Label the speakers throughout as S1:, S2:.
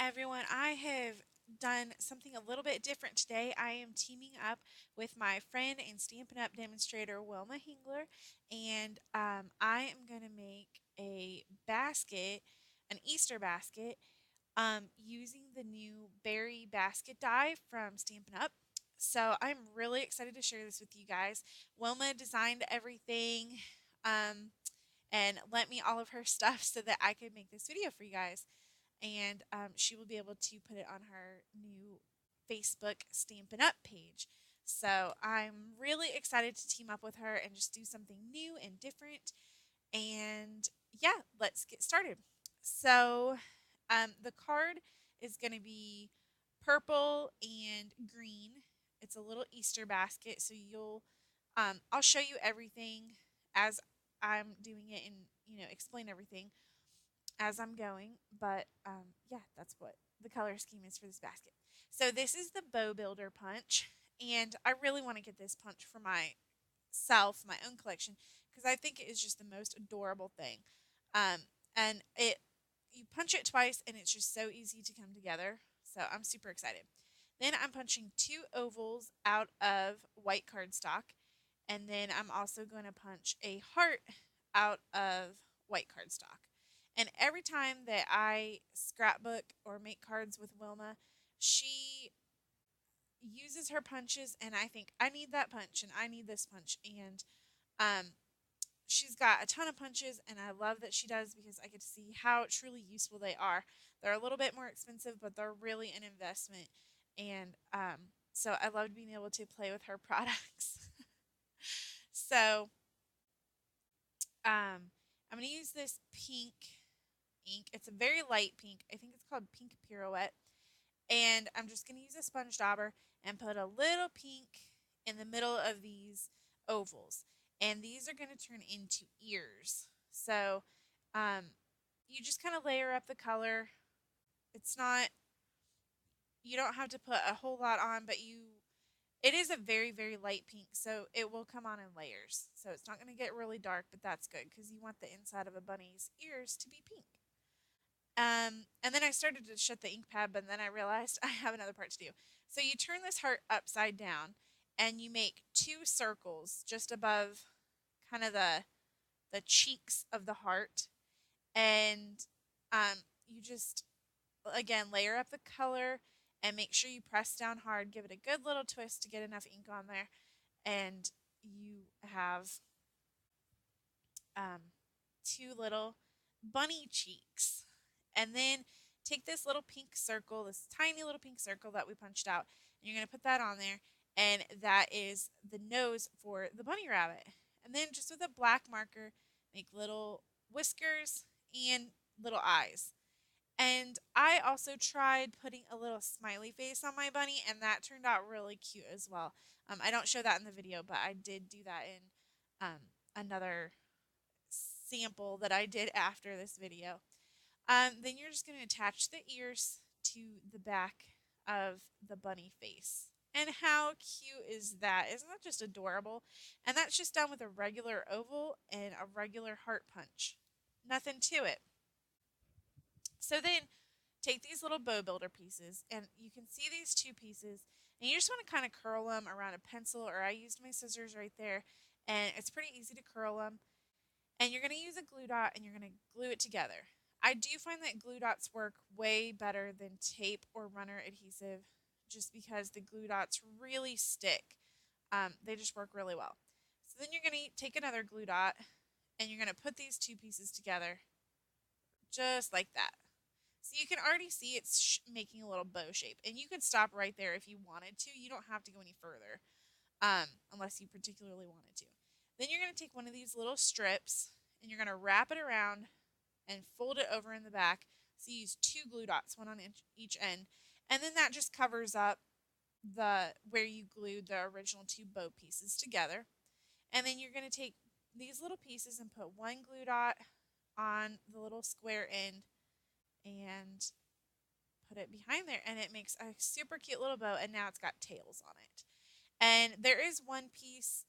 S1: everyone. I have done something a little bit different today. I am teaming up with my friend and Stampin' Up! Demonstrator, Wilma Hingler, and I am going to make a basket, an Easter basket, using the new berry basket die from Stampin' Up! So I'm really excited to share this with you guys. Wilma designed everything um, and lent me all of her stuff so that I could make this video for you guys and she will be able to put it on her new Facebook Stampin' Up! Page. So I'm really excited to team up with her and just do something new and different. And yeah, let's get started. So the card is going to be purple and green. It's a little Easter basket, so I'll show you everything as I'm doing it and explain everything as I'm going. But yeah, that's what the color scheme is for this basket. So this is the Bow Builder punch, and I really want to get this punch for myself, my own collection, because I think it is just the most adorable thing. And it you punch it twice, and it's just so easy to come together. So I'm super excited. Then I'm punching two ovals out of white cardstock, and then I'm also going to punch a heart out of white cardstock. And every time that I scrapbook or make cards with Wilma, she uses her punches, and I think I need that punch and I need this punch. And um, she's got a ton of punches, and I love that she does because I get to see how truly useful they are. They're a little bit more expensive, but they're really an investment. And so I loved being able to play with her products. So I'm going to use this pink ink. It's a very light pink. I think it's called Pink Pirouette. And I'm just going to use a sponge dauber and put a little pink in the middle of these ovals. And these are going to turn into ears. So you just kind of layer up the color. It's not, you don't have to put a whole lot on, but it is a very, very light pink, so it will come on in layers. So it's not going to get really dark, but that's good because you want the inside of a bunny's ears to be pink. And then I started to shut the ink pad, but then I realized I have another part to do. So you turn this heart upside down, and you make two circles just above kind of the cheeks of the heart, and you just again layer up the color and make sure you press down hard. Give it a good little twist to get enough ink on there, and you have two little bunny cheeks. And then take this little pink circle, this tiny little pink circle that we punched out, and you're going to put that on there, and that is the nose for the bunny rabbit. And then just with a black marker, make little whiskers and little eyes. And I also tried putting a little smiley face on my bunny, and that turned out really cute as well. I don't show that in the video, but I did do that in another sample that I did after this video. Then you're just going to attach the ears to the back of the bunny face. And how cute is that? Isn't that just adorable? And that's just done with a regular oval and a regular heart punch. Nothing to it. So then take these little bow builder pieces, and you can see these two pieces, and you just want to kind of curl them around a pencil, or I used my scissors right there, and it's pretty easy to curl them. And you're going to use a glue dot, and you're going to glue it together. I do find that glue dots work way better than tape or runner adhesive just because the glue dots really stick. They just work really well. So then you're going to take another glue dot, and you're going to put these two pieces together just like that. So you can already see it's making a little bow shape, and you could stop right there if you wanted to. You don't have to go any further unless you particularly wanted to. Then you're going to take one of these little strips, and you're going to wrap it around and fold it over in the back. So you use two glue dots, one on each end, and then that just covers up where you glued the original two bow pieces together. And then you're going to take these little pieces and put one glue dot on the little square end and put it behind there, and it makes a super cute little bow, and now it's got tails on it. And there is one piece,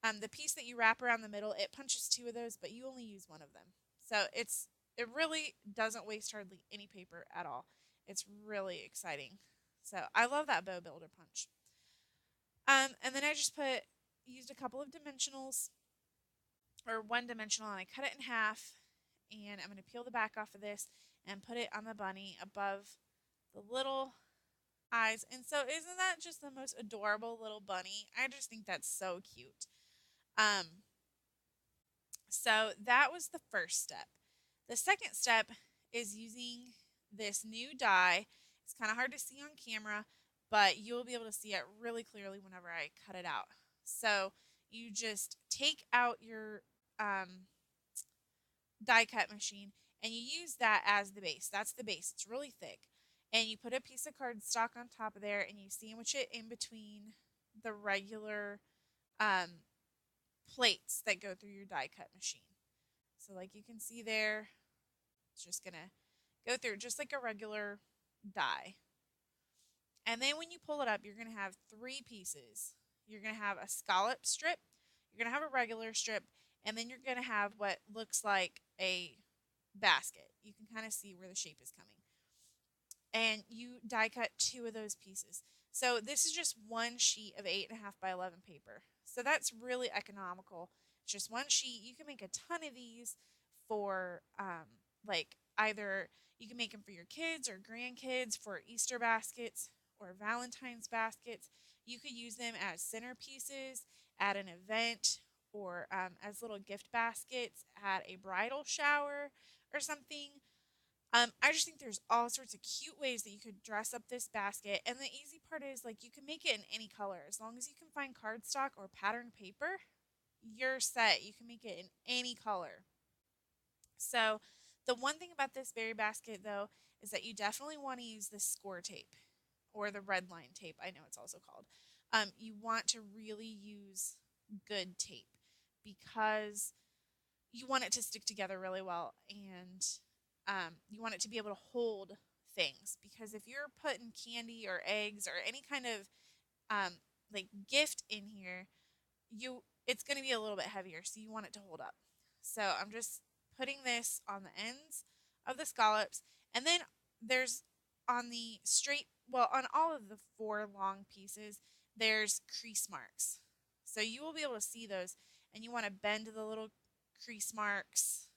S1: the piece that you wrap around the middle, it punches two of those, but you only use one of them. So it really doesn't waste hardly any paper at all. It's really exciting. So I love that bow builder punch. And then I just used a couple of dimensionals or one dimensional and I cut it in half and I'm going to peel the back off of this and put it on the bunny above the little eyes. And so isn't that just the most adorable little bunny? I just think that's so cute. Um, so that was the first step. The second step is using this new die. It's kind of hard to see on camera, but you'll be able to see it really clearly whenever I cut it out. So you just take out your die cut machine and you use that as the base. That's the base. It's really thick. And you put a piece of cardstock on top of there and you sandwich it in between the regular plates that go through your die cut machine. So like you can see there, it's just going to go through just like a regular die. And then when you pull it up, you're going to have three pieces. You're going to have a scallop strip, you're going to have a regular strip, and then you're going to have what looks like a basket. You can kind of see where the shape is coming. And you die cut two of those pieces. So this is just one sheet of 8.5 by 11 paper. So that's really economical. It's just one sheet. You can make a ton of these for like either you can make them for your kids or grandkids for Easter baskets or Valentine's baskets. You could use them as centerpieces at an event or as little gift baskets at a bridal shower or something. I just think there's all sorts of cute ways that you could dress up this basket. And the easy part is like you can make it in any color. As long as you can find cardstock or patterned paper, you're set. You can make it in any color. So the one thing about this berry basket though is that you definitely want to use the score tape or the red line tape. I know it's also called. You want to really use good tape because you want it to stick together really well and you want it to be able to hold things because if you're putting candy or eggs or any kind of like gift in here, it's going to be a little bit heavier, so you want it to hold up. So I'm just putting this on the ends of the scallops, and then there's on the on all of the four long pieces, there's crease marks. So you will be able to see those, and you want to bend the little crease marks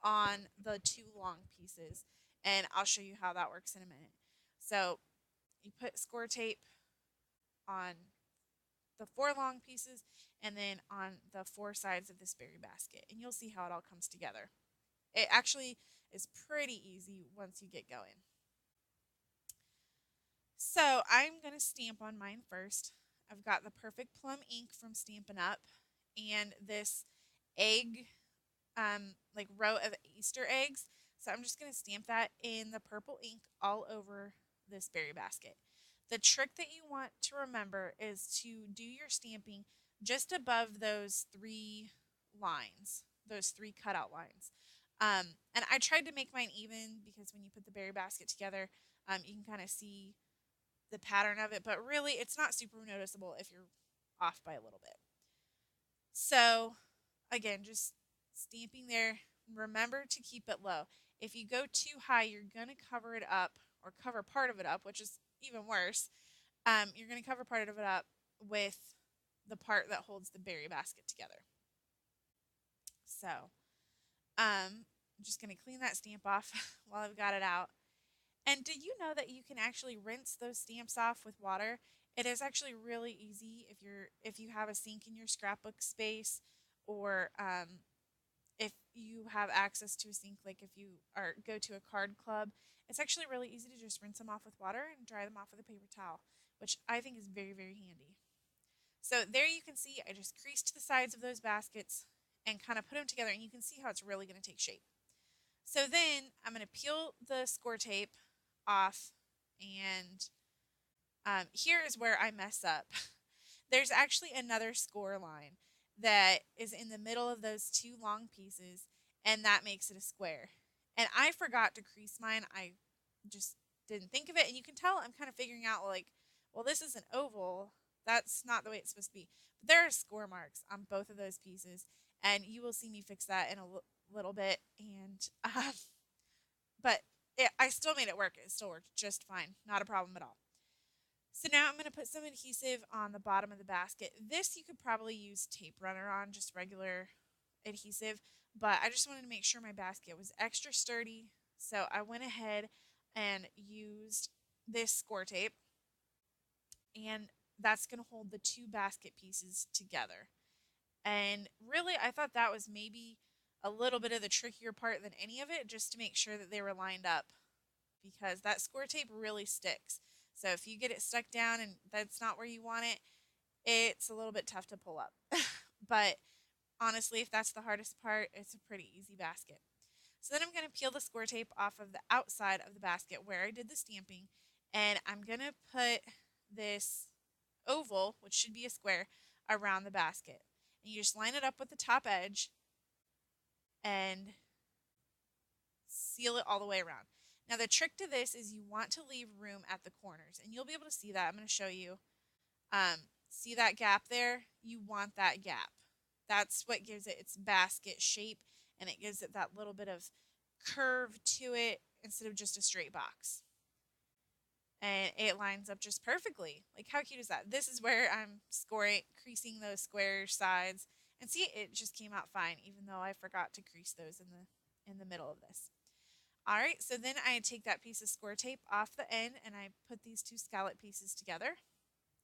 S1: on the two long pieces, and I'll show you how that works in a minute. So you put score tape on the four long pieces and then on the four sides of this berry basket, and you'll see how it all comes together. It actually is pretty easy once you get going. So I'm going to stamp on mine first. I've got the Perfect Plum ink from Stampin' Up and this egg like row of Easter eggs. So I'm just going to stamp that in the purple ink all over this berry basket. The trick that you want to remember is to do your stamping just above those three lines, those three cutout lines. And I tried to make mine even because when you put the berry basket together, you can kind of see the pattern of it, but really it's not super noticeable if you're off by a little bit. So again, just stamping there. Remember to keep it low. If you go too high, you're going to cover it up or cover part of it up, which is even worse. You're going to cover part of it up with the part that holds the berry basket together. So I'm just going to clean that stamp off while I've got it out. And did you know that you can actually rinse those stamps off with water? It is actually really easy if you have a sink in your scrapbook space or if you have access to a sink, like if you go to a card club, it's actually really easy to just rinse them off with water and dry them off with a paper towel, which I think is very, very handy. So there you can see I just creased the sides of those baskets and kind of put them together, and you can see how it's really going to take shape. So then I'm going to peel the score tape off, and here is where I mess up. There's actually another score line that is in the middle of those two long pieces, and that makes it a square. And I forgot to crease mine. I just didn't think of it, and you can tell I'm kind of figuring out like, well, this is an oval. That's not the way it's supposed to be. But there are score marks on both of those pieces, and you will see me fix that in a little bit. And but I still made it work. It still worked just fine. Not a problem at all. So now I'm going to put some adhesive on the bottom of the basket. This you could probably use tape runner on, just regular adhesive, but I just wanted to make sure my basket was extra sturdy. So I went ahead and used this score tape, and that's going to hold the two basket pieces together. And really, I thought that was maybe a little bit of the trickier part than any of it, just to make sure that they were lined up, because that score tape really sticks. So if you get it stuck down and that's not where you want it, it's a little bit tough to pull up. But honestly, if that's the hardest part, it's a pretty easy basket. So then I'm going to peel the score tape off of the outside of the basket where I did the stamping, and I'm going to put this oval, which should be a square, around the basket. And you just line it up with the top edge and seal it all the way around. Now the trick to this is you want to leave room at the corners, and you'll be able to see that. I'm going to show you. See that gap there? You want that gap. That's what gives it its basket shape, and it gives it that little bit of curve to it instead of just a straight box. And it lines up just perfectly. Like, how cute is that? This is where I'm creasing those square sides. And see, it just came out fine, even though I forgot to crease those in the middle of this. All right, so then I take that piece of score tape off the end, and I put these two scallop pieces together,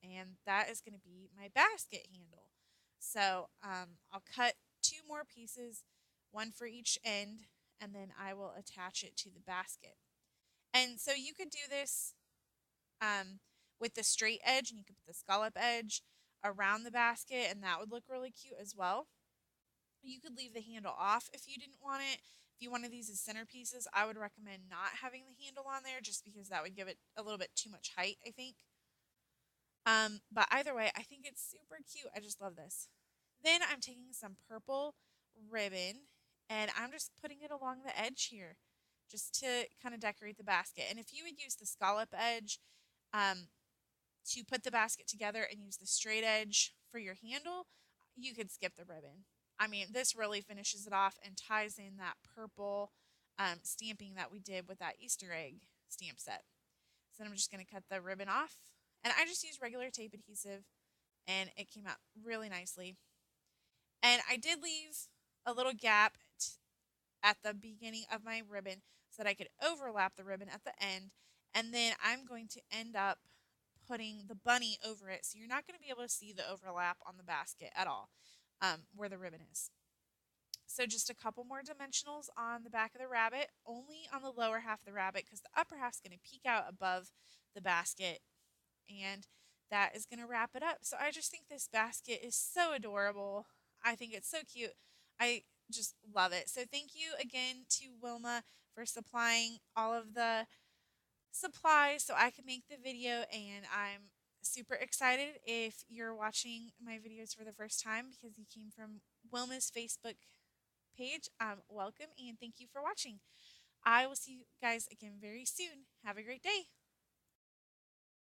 S1: and that is going to be my basket handle. So I'll cut two more pieces, one for each end, and then I will attach it to the basket. And so you could do this with the straight edge, and you could put the scallop edge around the basket, and that would look really cute as well. You could leave the handle off if you didn't want it. If you wanted these as centerpieces, I would recommend not having the handle on there, just because that would give it a little bit too much height, I think. But either way, I think it's super cute. I just love this. Then I'm taking some purple ribbon, and I'm just putting it along the edge here, just to kind of decorate the basket. And if you would use the scallop edge um, to put the basket together and use the straight edge for your handle, you could skip the ribbon. I mean, this really finishes it off and ties in that purple stamping that we did with that Easter egg stamp set. So then I'm just going to cut the ribbon off. And I just used regular tape adhesive, and it came out really nicely. And I did leave a little gap at the beginning of my ribbon so that I could overlap the ribbon at the end. And then I'm going to end up putting the bunny over it, so you're not going to be able to see the overlap on the basket at all, where the ribbon is. So just a couple more dimensionals on the back of the rabbit, only on the lower half of the rabbit, because the upper half is going to peek out above the basket, and that is going to wrap it up. So I just think this basket is so adorable. I think it's so cute. I just love it. So thank you again to Wilma for supplying all of the supplies so I could make the video, and I'm super excited if you're watching my videos for the first time because you came from Wilma's Facebook page. Welcome, and thank you for watching. I will see you guys again very soon. Have a great day.